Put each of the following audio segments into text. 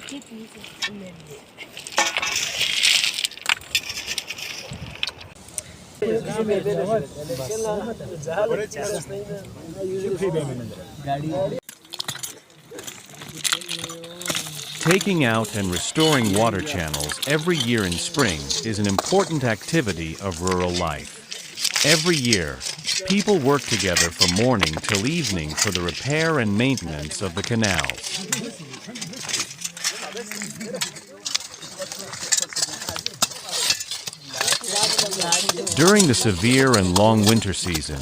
Taking out and restoring water channels every year in spring is an important activity of rural life. Every year, people work together from morning till evening for the repair and maintenance of the canals. During the severe and long winter season,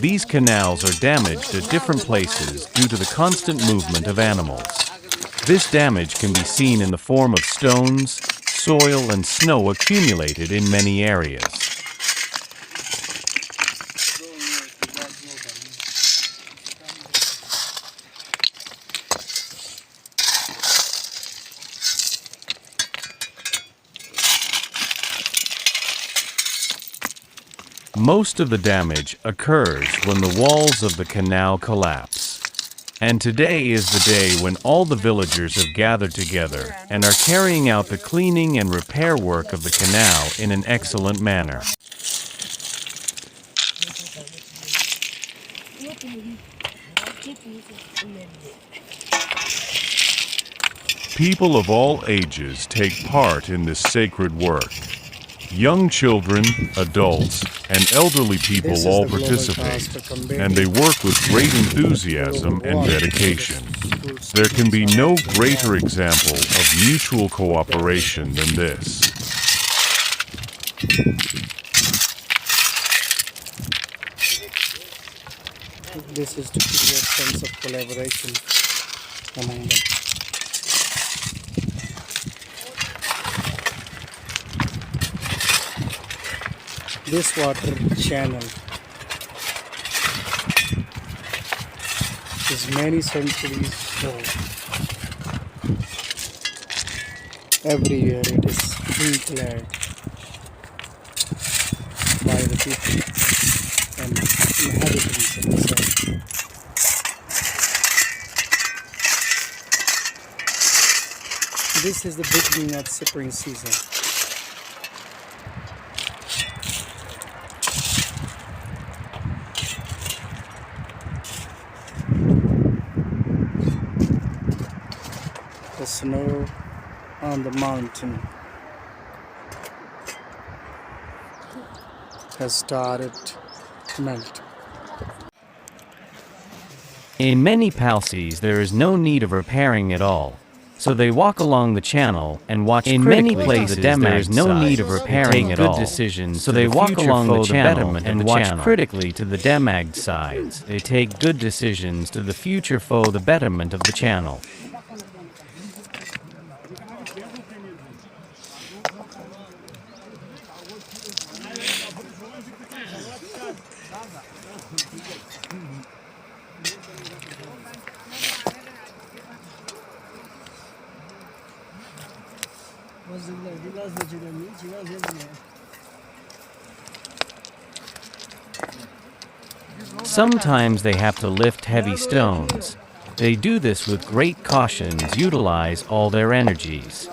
these canals are damaged at different places due to the constant movement of animals. This damage can be seen in the form of stones, soil, and snow accumulated in many areas. Most of the damage occurs when the walls of the canal collapse. And today is the day when all the villagers have gathered together and are carrying out the cleaning and repair work of the canal in an excellent manner. People of all ages take part in this sacred work. Young children, adults, and elderly people all participate, and they work with great enthusiasm and dedication. There can be no greater example of mutual cooperation than this. This is to create a sense of collaboration among them. This water channel is many centuries old. Every year it is reclaimed by the people and inhabitants of the site. This is the beginning of spring season. The snow on the mountain has started to melt. In many palsies, there is no need of repairing at all. So they walk along the channel and watch. In many places, there is no need of repairing at all. So they walk along the channel and watch critically to the demagged sides. They take good decisions to the future for the betterment of the channel. Sometimes they have to lift heavy stones. They do this with great caution, utilize all their energies.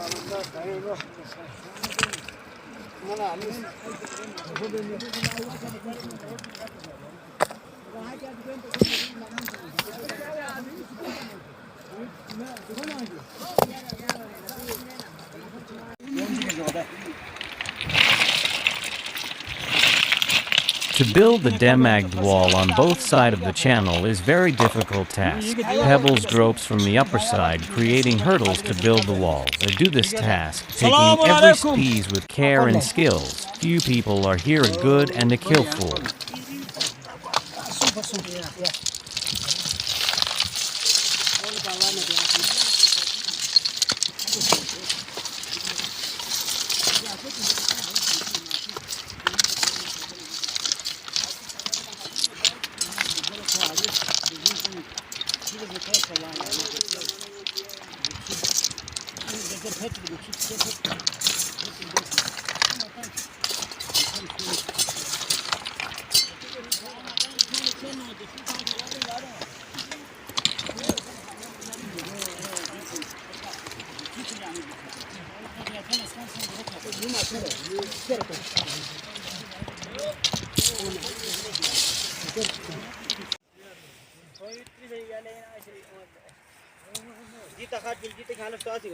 To build the demagged wall on both sides of the channel is very difficult task. Pebbles drops from the upper side, creating hurdles to build the walls. They do this task, taking every piece with care and skills. Few people are here good and skillful.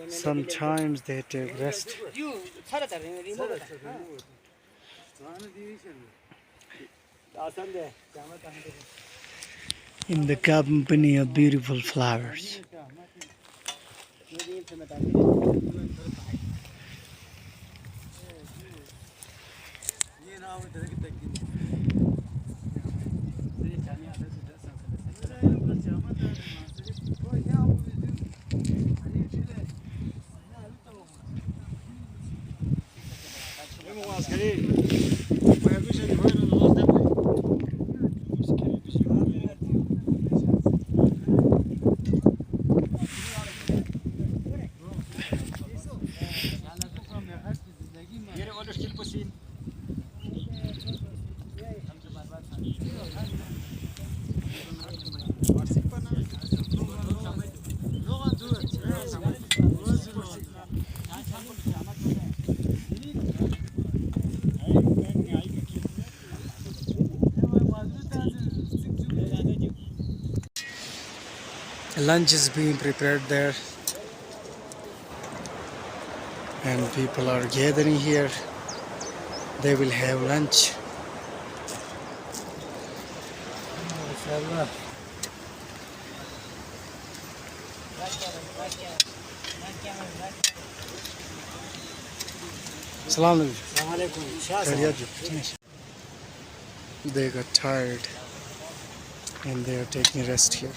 Sometimes they take rest. In the company of beautiful flowers. Lunch is being prepared there, and people are gathering here. They will have lunch. Assalamu alaikum. They got tired and they are taking rest here.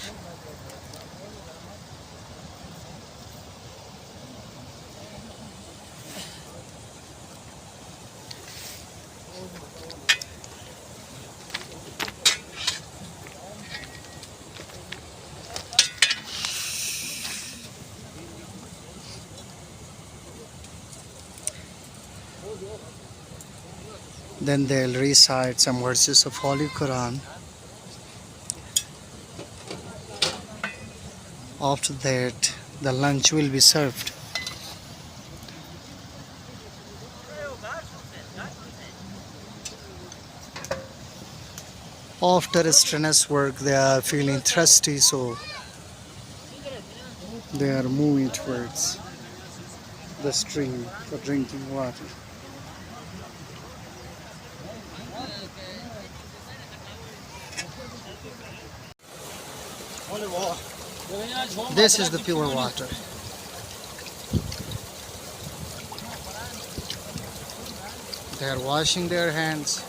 Then they'll recite some verses of Holy Quran. After that, the lunch will be served. After a strenuous work, they are feeling thirsty, so they are moving towards the stream for drinking water. This is the pure water. They are washing their hands.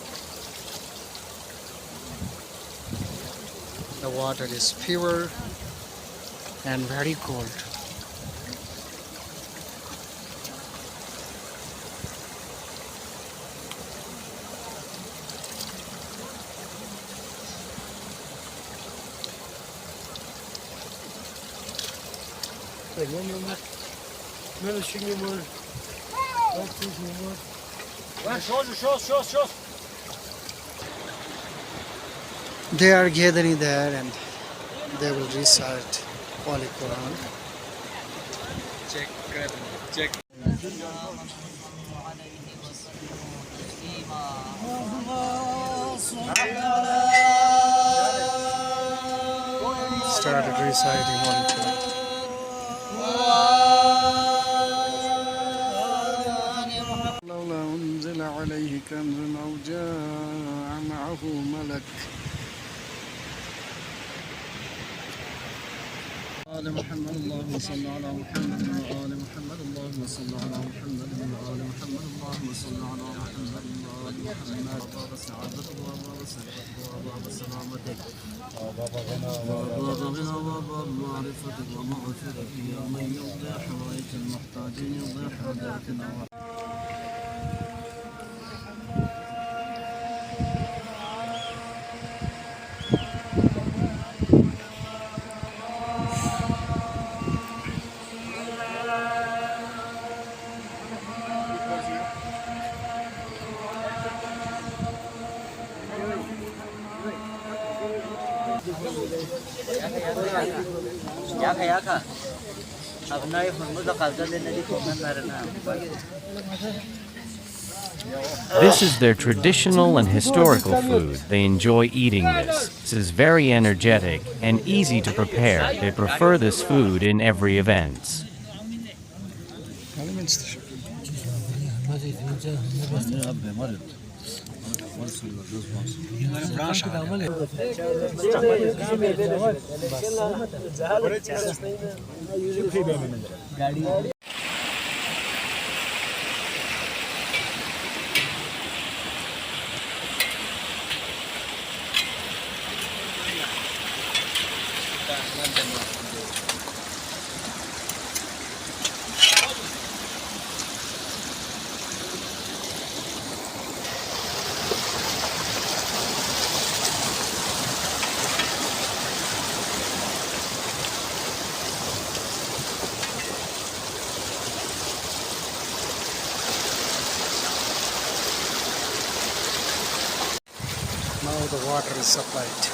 The water is pure and very cold. They are gathering there and they will recite Holy Quran. Check. Started reciting Holy Quran. لولا أنزل عليه كنز أو جاء معه ملك. آل محمد اللهم صل على محمد وآل محمد اللهم صل على محمد وآل محمد اللهم صل على محمد وآل محمد باب السعادة وباب السعادة وباب السلامة وباب غنى وباب معرفة ومغفرة يا من يقضي حوائج المحتاجين يقضي حاجاتنا. This is their traditional and historical food. They enjoy eating this. This is very energetic and easy to prepare. They prefer this food in every event. Now the water is supplied.